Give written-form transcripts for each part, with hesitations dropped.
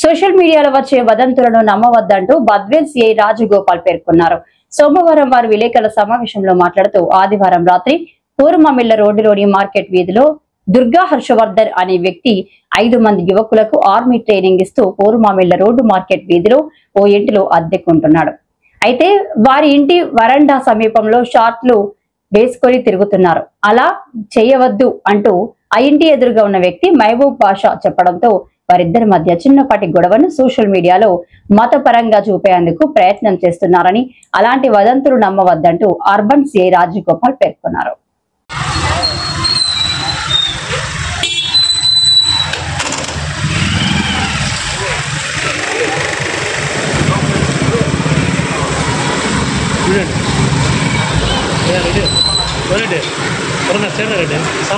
Social మీడియాలో వచ్చే వదంతులను నమ్మవద్దంటూ Badvel CI Rajagopal పేర్కొన్నారు. సోమవారం వారు విలేకరుల సమావేశంలో మాట్లాడుతూ ఆదివారం రాత్రి పూర్వమిల్ల రోడ్డులోని మార్కెట్ వీధిలో దుర్గా హర్షవర్ధన్ అనే వ్యక్తి 5 మంది యువకులకు ఆర్మీ ట్రైనింగ్ ఇస్తూ పూర్వమిల్ల రోడ్డు మార్కెట్ వీధిలో ఓ ఇంటిలో అద్దెకుంటున్నాడు. అయితే వారి ఇంటి వరండా సమీపంలో షార్ట్లు వేసుకొని తిరుగుతున్నారు. అలా చేయవద్దు అంటూ ఆ ఇంటి ఎదురుగా ఉన్న వ్యక్తి మహబూబ్ బాషా చెప్పడంతో వారిద్దరి మధ్య చిన్నపాటి గొడవను సోషల్ మీడియాలో మతపరంగా చూపేందుకు ప్రయత్నం చేస్తున్నారని, అలాంటి వదంతులు నమ్మవద్దంటూ అర్బన్ సిఐ రాజగోపాల్ పేర్కొన్నారు.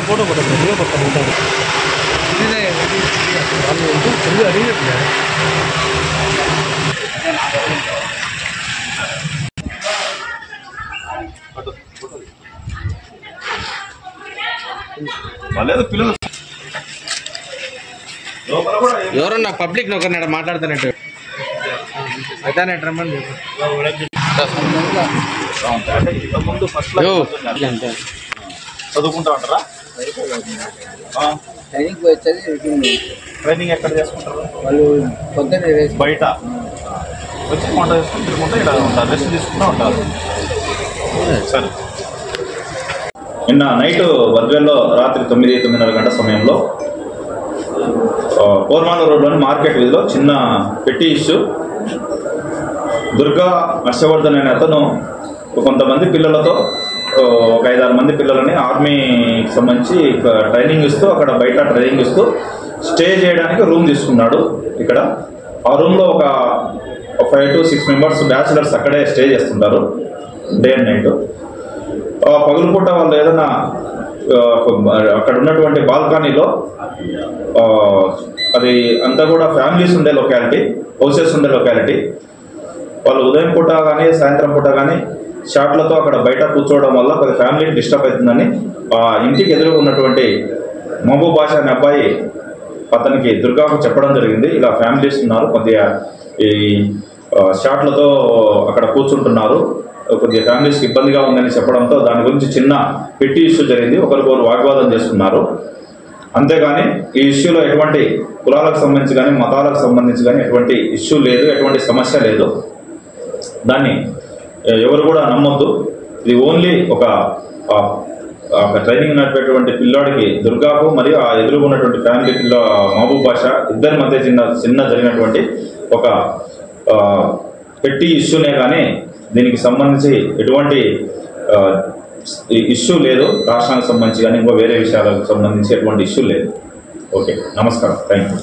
ఫోటో పిల్లలు ఎవరన్నా పబ్లిక్ ఒకరిని మాట్లాడుతున్నట్టు అయితే చదువుకుంటా ఉంటారా? ట్రైనింగ్ ఎక్కడ చేసుకుంటారు? వాళ్ళు బయట వచ్చి వంట చేసుకుని తిరుగుకుంటా ఇక్కడ ఉంటారు, రెస్ట్ తీసుకుంటూ ఉంటారు. సరే, నిన్న నైట్ బద్వేల్లో రాత్రి 9-9:30 గంటల సమయంలో పూర్మాల రోడ్లోని మార్కెట్ వీధిలో చిన్న పెట్టి ఇష్యూ. దుర్గా హర్షవర్ధన్ అనే అతను కొంతమంది పిల్లలతో ఒక 5-6 మంది పిల్లలని ఆర్మీకి సంబంధించి ట్రైనింగ్ ఇస్తూ అక్కడ బయట ట్రైనింగ్ ఇస్తూ స్టే చేయడానికి రూమ్ తీసుకున్నాడు. ఇక్కడ ఆ రూమ్లో ఒక 5 to 6 మెంబర్స్ బ్యాచిలర్స్ అక్కడే స్టే చేస్తుంటారు డే అండ్ నైట్. పగులుపూట వాళ్ళు ఏదైనా అక్కడ ఉన్నటువంటి బాల్కనీలో, అది అంతా కూడా ఫ్యామిలీస్ ఉండే లొకాలిటీ, హౌసెస్ ఉండే లొకాలిటీ, వాళ్ళు ఉదయం పూట కానీ సాయంత్రం పూట కానీ షాట్లతో అక్కడ బయట కూర్చోవడం వల్ల కొద్ది ఫ్యామిలీకి డిస్టర్బ్ అవుతుందని ఇంటికి ఎదురు ఉన్నటువంటి మహబూబ్ బాషా అనే అబ్బాయి అతనికి దుర్గాకు చెప్పడం జరిగింది. ఇలా ఫ్యామిలీస్ ఉన్నారు, కొద్దిగా ఈ షాట్లతో అక్కడ కూర్చుంటున్నారు, కొద్దిగా ఫ్యామిలీస్కి ఇబ్బందిగా ఉందని చెప్పడంతో దాని గురించి చిన్న పెట్టి ఇష్యూ జరిగింది. ఒకరికొకరు వాగ్వాదం చేసుకున్నారు. అంతేగాని ఈ ఇష్యూలో ఎటువంటి కులాలకు సంబంధించి కానీ మతాలకు సంబంధించి కానీ ఎటువంటి ఇష్యూ లేదు, ఎటువంటి సమస్య లేదు. దాన్ని ఎవరు కూడా నమ్మొద్దు. ఇది ఓన్లీ ఒక ట్రైనింగ్ ఉన్నటువంటి పిల్లాడికి దుర్గాకు మరియు ఆ ఎదురుగా ఉన్నటువంటి ఫ్యామిలీ మహబూబ్ బాషా ఇద్దరి మధ్య చిన్న జరిగినటువంటి ఒక పెట్టి ఇష్యూనే కానీ దీనికి సంబంధించి ఎటువంటి ఇష్యూ లేదు. రాష్ట్రానికి సంబంధించి కానీ ఇంకో వేరే విషయాలకు సంబంధించి ఎటువంటి ఇష్యూ లేదు. ఓకే, నమస్కారం, థ్యాంక్ యూ.